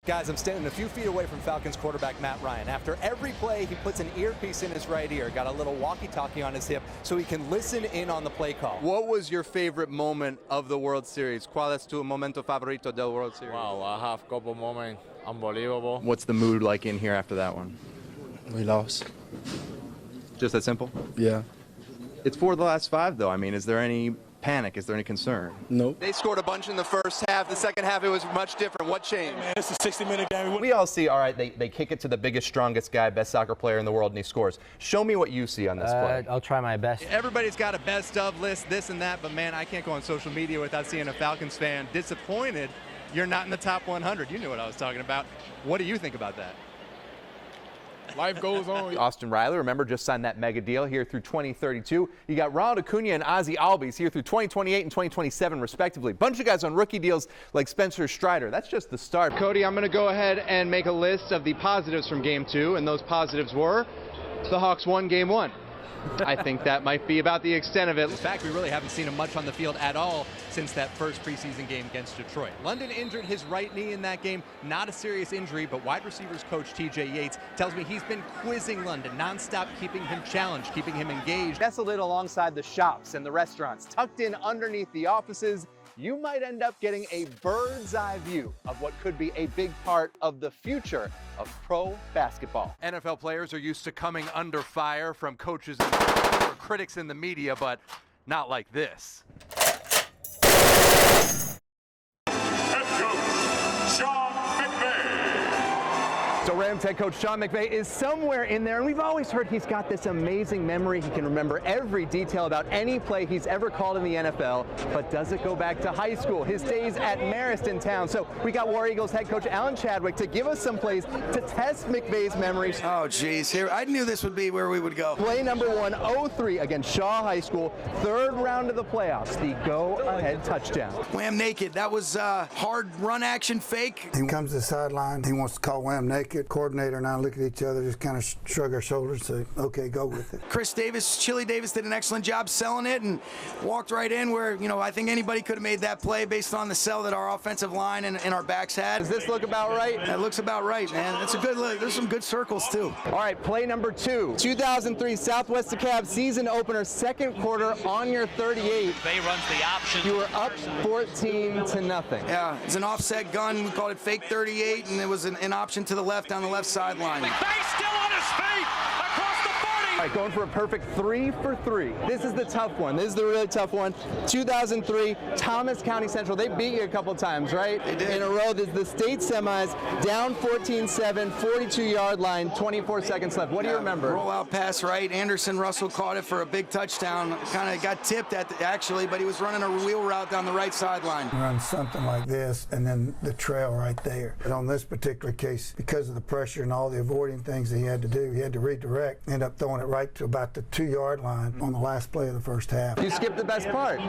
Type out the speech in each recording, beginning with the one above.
Guys, I'm standing a few feet away from Falcons quarterback Matt Ryan. After every play, he puts an earpiece in his right ear, got a little walkie-talkie on his hip so he can listen in on the play call. What was your favorite moment of the World Series? ¿Cuál es tu momento favorito del World Series? Wow, I have a couple moments unbelievable. What's the mood like in here after that one? We lost. Just that simple? Yeah. It's for the last 5, though. I mean, is there any panic? Is there any concern? Nope. They scored a bunch in the first half. The second half, it was much different. What changed? Man, it's a 60-minute game. We all see, all right, they kick it to the biggest, strongest guy, best soccer player in the world, and he scores. Show me what you see on this play. I'll try my best. Everybody's got a best of list, this and that, but man, I can't go on social media without seeing a Falcons fan disappointed you're not in the top 100. You knew what I was talking about. What do you think about that? Life goes on. Austin Riley, remember, just signed that mega deal here through 2032. You got Ronald Acuna and Ozzie Albies here through 2028 and 2027, respectively. Bunch of guys on rookie deals like Spencer Strider. That's just the start. Cody, I'm going to go ahead and make a list of the positives from Game 2, and those positives were the Hawks won Game 1. I think that might be about the extent of it. In fact, we really haven't seen him much on the field at all since that first preseason game against Detroit. London injured his right knee in that game. Not a serious injury, but wide receivers coach TJ Yates tells me he's been quizzing London nonstop, keeping him challenged, keeping him engaged. Nestled in alongside the shops and the restaurants, tucked in underneath the offices, you might end up getting a bird's eye view of what could be a big part of the future of pro basketball. NFL players are used to coming under fire from coaches and critics in the media, but not like this. So Rams head coach Sean McVay is somewhere in there, and we've always heard he's got this amazing memory. He can remember every detail about any play he's ever called in the NFL, but does it go back to high school, his days at Marist in town? So we got War Eagles head coach Alan Chadwick to give us some plays to test McVay's memories. Oh, geez. Here, I knew this would be where we would go. Play number 103 against Shaw High School, third round of the playoffs, the go-ahead touchdown. Wham naked. That was hard run action fake. He comes to the sideline. He wants to call wham naked. Coordinator and I look at each other, just kind of shrug our shoulders and say, okay, go with it. Chris Davis, Chili Davis did an excellent job selling it and walked right in where, you know, I think anybody could have made that play based on the sell that our offensive line and our backs had. Does this look about right? That looks about right, man. That's a good look. There's some good circles, too. All right, play number 2. 2003 Southwest DeKalb season opener, second quarter on your 38. Bay runs the option. You were up 14-0. Yeah, it's an offset gun. We called it fake 38, and it was an option to the left on the left sideline. McVay still on his feet across the 40. All right, going for a perfect 3 for 3. This is the tough one. This is the really tough one. 2003 Thomas County Central. They beat you a couple times, right? They did. In a row. This is the state semis, down 14-7, 42-yard line, 24 seconds left. What do you remember? Roll out pass right. Anderson Russell caught it for a big touchdown. Kind of got tipped actually, but he was running a wheel route down the right sideline. Run something like this, and then the trail right there. But on this particular case, because of the pressure and all the avoiding things that he had to do, he had to redirect, end up throwing it right to about the 2-yard line on the last play of the first half. You skipped the best part.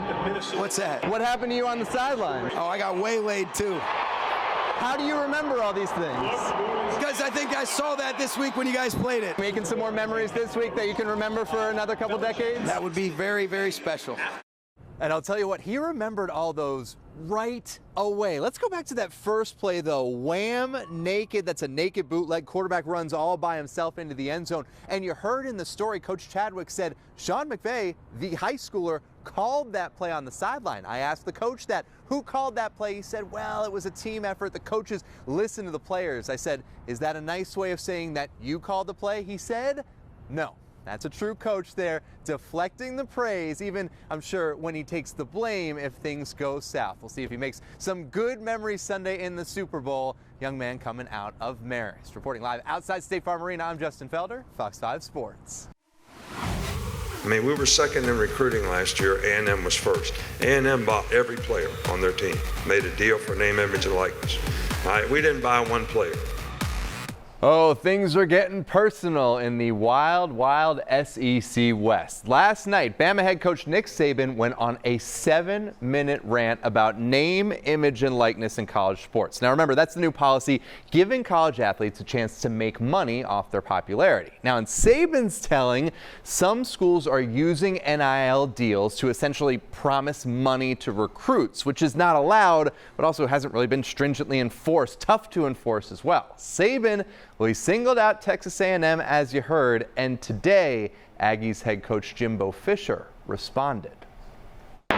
What's that? What happened to you on the sideline? Oh, I got waylaid too. How do you remember all these things? Because I think I saw that this week when you guys played it. Making some more memories this week that you can remember for another couple decades? That would be very, very special. And I'll tell you what, he remembered all those right away. Let's go back to that first play, though. Wham naked. That's a naked bootleg. Quarterback runs all by himself into the end zone. And you heard in the story, Coach Chadwick said Sean McVay, the high schooler, called that play on the sideline. I asked the coach that. Who called that play? He said, well, it was a team effort. The coaches listened to the players. I said, is that a nice way of saying that you called the play? He said, no. That's a true coach there, deflecting the praise, even, I'm sure, when he takes the blame if things go south. We'll see if he makes some good memories Sunday in the Super Bowl. Young man coming out of Marist. Reporting live outside State Farm Arena, I'm Justin Felder, Fox 5 Sports. I mean, we were second in recruiting last year. A&M was first. A&M bought every player on their team, made a deal for name, image, and likeness. All right, we didn't buy one player. Oh, things are getting personal in the wild, wild SEC West. Last night, Bama head coach Nick Saban went on a 7-minute rant about name, image, and likeness in college sports. Now remember, that's the new policy, giving college athletes a chance to make money off their popularity. Now in Saban's telling, some schools are using NIL deals to essentially promise money to recruits, which is not allowed, but also hasn't really been stringently enforced, tough to enforce as well. Saban, well, he singled out Texas A&M, as you heard, and today, Aggies head coach Jimbo Fisher responded. We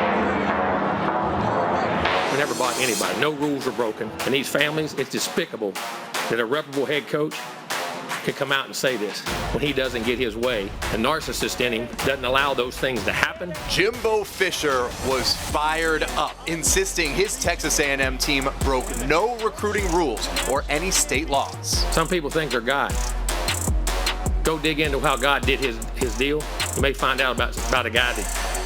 never bought anybody. No rules were broken. And these families, it's despicable that a reputable head coach could come out and say this when he doesn't get his way. The narcissist in him doesn't allow those things to happen. Jimbo Fisher was fired up, insisting his Texas A&M team broke no recruiting rules or any state laws. Some people think they're God. Go dig into how God did his deal. You may find out about a guy that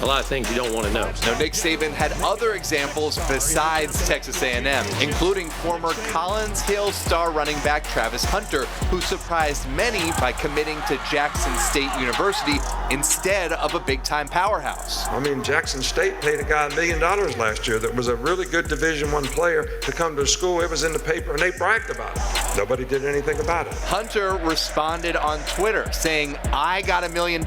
a lot of things you don't want to know. Now, Nick Saban had other examples besides Texas A&M, including former Collins Hill star running back Travis Hunter, who surprised many by committing to Jackson State University instead of a big-time powerhouse. I mean, Jackson State paid a guy $1 million last year that was a really good Division I player to come to school. It was in the paper, and they bragged about it. Nobody did anything about it. Hunter responded on Twitter saying, "I got $1 million,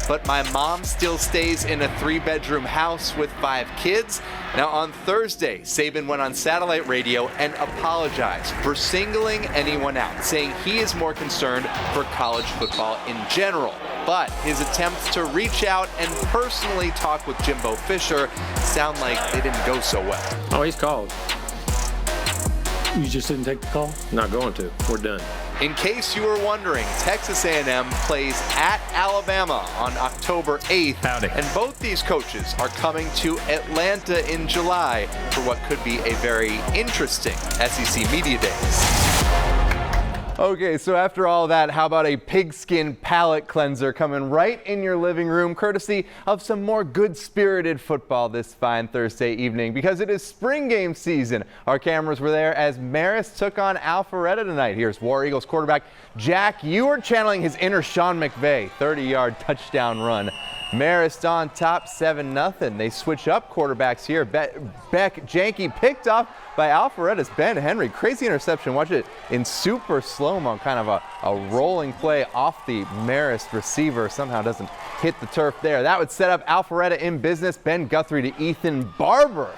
but my mom still stays in a 3-bedroom house with 5 kids." Now on Thursday, Saban went on satellite radio and apologized for singling anyone out, saying he is more concerned for college football in general. But his attempts to reach out and personally talk with Jimbo Fisher sound like they didn't go so well. Oh, he's called. You just didn't take the call? Not going to. We're done. In case you were wondering, Texas A&M plays at Alabama on October 8th. Howdy. And both these coaches are coming to Atlanta in July for what could be a very interesting SEC Media Days. Okay, so after all that, how about a pigskin palate cleanser coming right in your living room, courtesy of some more good-spirited football this fine Thursday evening, because it is spring game season. Our cameras were there as Marist took on Alpharetta tonight. Here's War Eagles quarterback Jack Ewart channeling his inner Sean McVay, 30-yard touchdown run. Marist on top, 7-0. They switch up quarterbacks here. Beck Janke picked off by Alpharetta's Ben Henry. Crazy interception. Watch it in super slow-mo, kind of a rolling play off the Marist receiver. Somehow doesn't hit the turf there. That would set up Alpharetta in business. Ben Guthrie to Ethan Barber.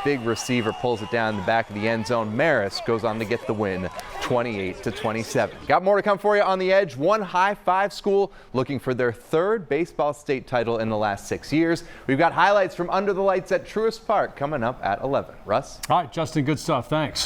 Big receiver pulls it down in the back of the end zone. Marist goes on to get the win, 28-27. Got more to come for you on The Edge. One high-five school looking for their 3rd baseball state title in the last 6 years. We've got highlights from under the lights at Truist Park coming up at 11. Russ? All right, Justin, good stuff. Thanks.